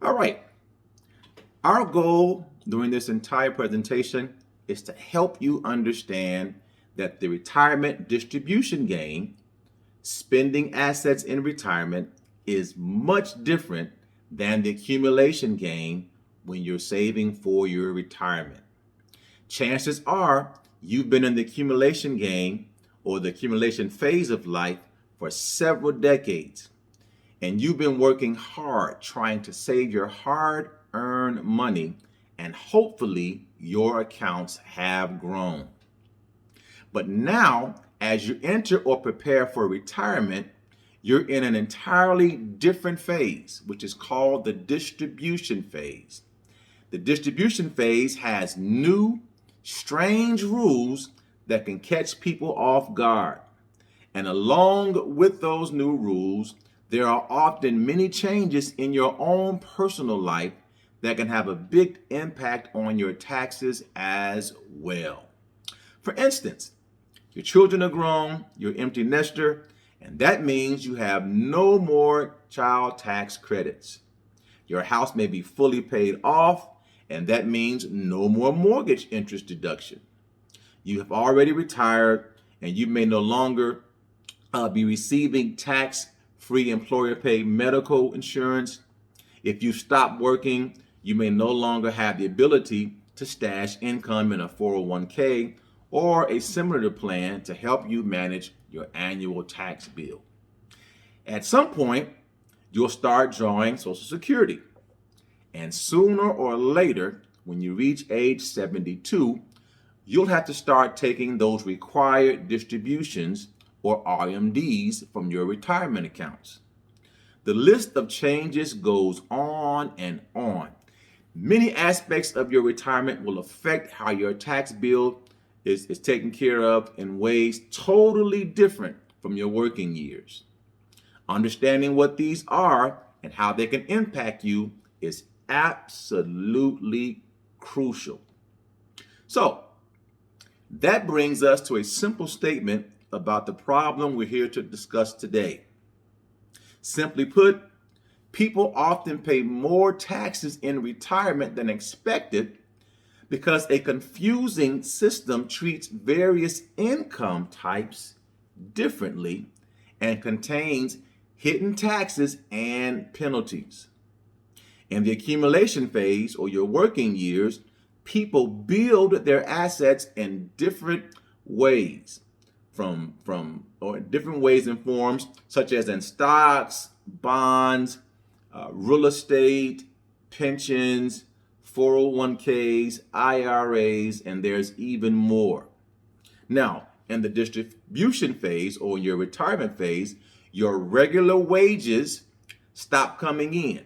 All right. Our goal during this entire presentation is to help you understand that the retirement distribution gain, spending assets in retirement, is much different than the accumulation gain when you're saving for your retirement. Chances are you've been in the accumulation gain or the accumulation phase of life for several decades, and you've been working hard trying to save your hard earned money, and hopefully your accounts have grown. But now, as you enter or prepare for retirement, you're in an entirely different phase, which is called the distribution phase. The distribution phase has new, strange rules that can catch people off guard. And along with those new rules, there are often many changes in your own personal life that can have a big impact on your taxes as well. For instance, your children are grown, you're an empty nester, and that means you have no more child tax credits. Your house may be fully paid off, and that means no more mortgage interest deduction. You have already retired, and you may no longer be receiving tax-free employer-paid medical insurance. If you stop working, you may no longer have the ability to stash income in a 401k or a similar plan to help you manage your annual tax bill. At some point, you'll start drawing Social Security. And sooner or later, when you reach age 72, you'll have to start taking those required distributions or RMDs from your retirement accounts. The list of changes goes on and on. Many aspects of your retirement will affect how your tax bill is taken care of in ways totally different from your working years. Understanding what these are and how they can impact you is absolutely crucial. So, that brings us to a simple statement about the problem we're here to discuss today. Simply put, people often pay more taxes in retirement than expected because a confusing system treats various income types differently and contains hidden taxes and penalties. In the accumulation phase or your working years, people build their assets in different ways, or different ways and forms, such as in stocks, bonds, real estate, pensions, 401ks, IRAs, and there's even more. Now, in the distribution phase or your retirement phase, your regular wages stop coming in.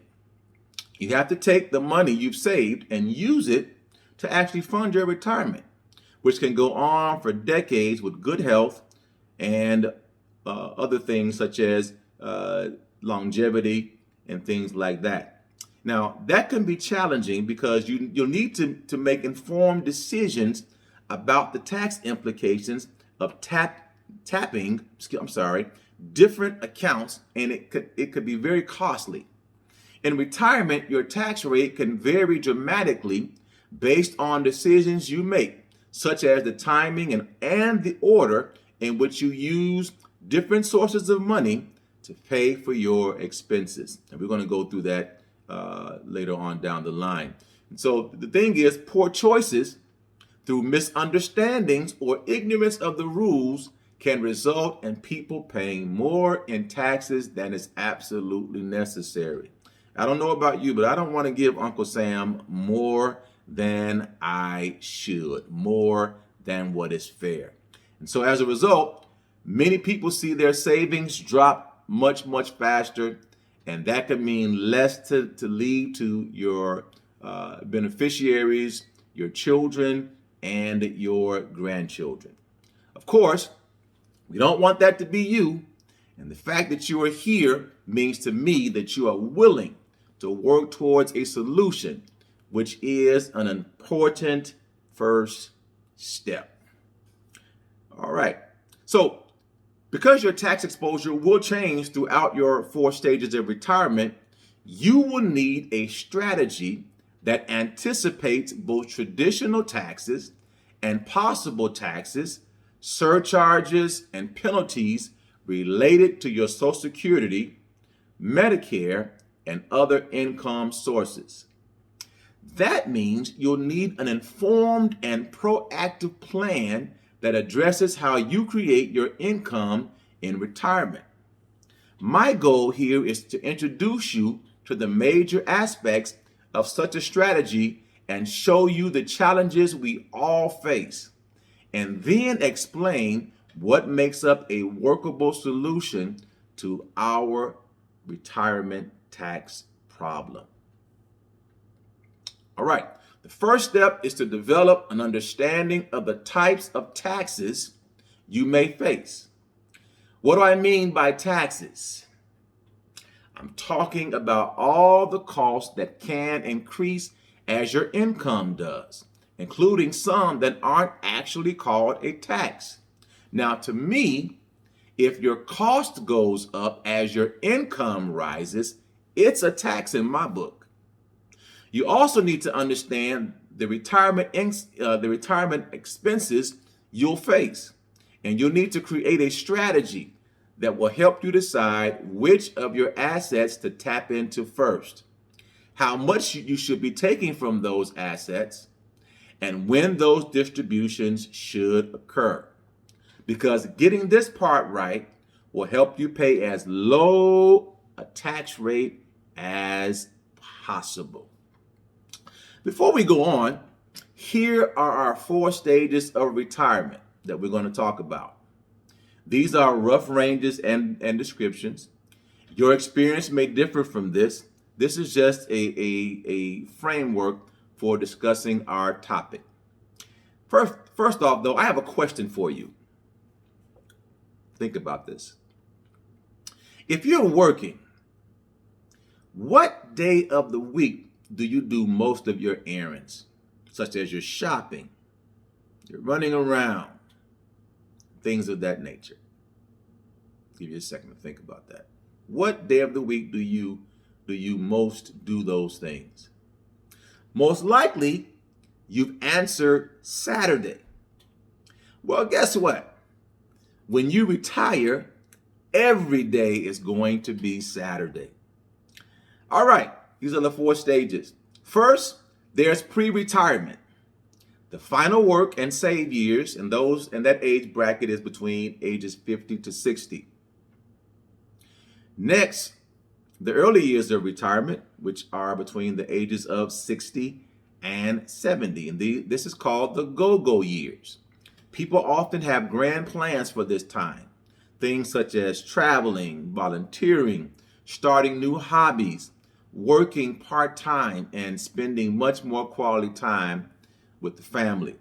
You have to take the money you've saved and use it to actually fund your retirement, which can go on for decades with good health and other things such as longevity and things like that. Now, that can be challenging because you'll need to make informed decisions about the tax implications of tapping different accounts, and it could be very costly. In retirement, your tax rate can vary dramatically based on decisions you make, such as the timing and the order in which you use different sources of money to pay for your expenses. And we're going to go through that later on down the line. And so the thing is, poor choices through misunderstandings or ignorance of the rules can result in people paying more in taxes than is absolutely necessary. I don't know about you, but I don't want to give Uncle Sam more than I should, more than what is fair. And so as a result, many people see their savings drop much, much faster, and that could mean less to leave to your beneficiaries, your children, and your grandchildren. Of course, we don't want that to be you, and the fact that you are here means to me that you are willing to work towards a solution, which is an important first step. All right. So, because your tax exposure will change throughout your 4 stages of retirement, You will need a strategy that anticipates both traditional taxes and possible taxes, surcharges, and penalties related to your Social Security, Medicare, and other income sources. That means you'll need an informed and proactive plan that addresses how you create your income in retirement. My goal here is to introduce you to the major aspects of such a strategy and show you the challenges we all face, and then explain what makes up a workable solution to our retirement tax problem. All right, the first step is to develop an understanding of the types of taxes you may face. What do I mean by taxes? I'm talking about all the costs that can increase as your income does, including some that aren't actually called a tax. Now, to me, if your cost goes up as your income rises, it's a tax in my book. You also need to understand the retirement expenses you'll face, and you'll need to create a strategy that will help you decide which of your assets to tap into first, how much you should be taking from those assets, and when those distributions should occur. Because getting this part right will help you pay as low a tax rate as possible. Before we go on, here are our 4 stages of retirement that we're going to talk about. These are rough ranges and descriptions. Your experience may differ from this. This is just a framework for discussing our topic. First off, though, I have a question for you. Think about this. If you're working, what day of the week do you do most of your errands, such as your shopping, your running around, things of that nature? I'll give you a second to think about that. What day of the week do you most do those things? Most likely, you've answered Saturday. Well, guess what? When you retire, every day is going to be Saturday. All right, these are the 4 stages. First, there's pre-retirement. The final work and save years, and that age bracket is between ages 50 to 60. Next, the early years of retirement, which are between the ages of 60 and 70. And this is called the go-go years. People often have grand plans for this time. Things such as traveling, volunteering, starting new hobbies, working part-time, and spending much more quality time with the family.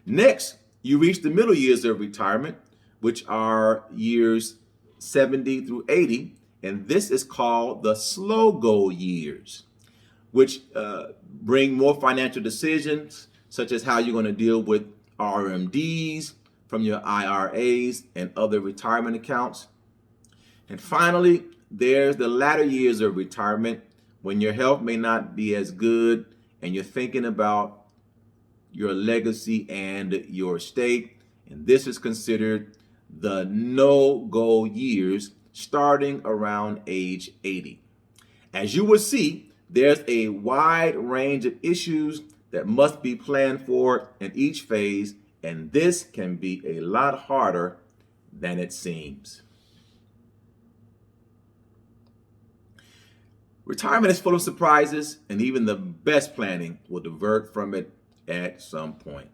Next, you reach the middle years of retirement, which are years 70 through 80, and this is called the slow-go years, which bring more financial decisions, such as how you're going to deal with RMDs from your IRAs and other retirement accounts. And finally, there's the latter years of retirement, when your health may not be as good and you're thinking about your legacy and your estate. And this is considered the no-go years, starting around age 80. As you will see, there's a wide range of issues that must be planned for in each phase, and this can be a lot harder than it seems. Retirement is full of surprises, and even the best planning will divert from it at some point.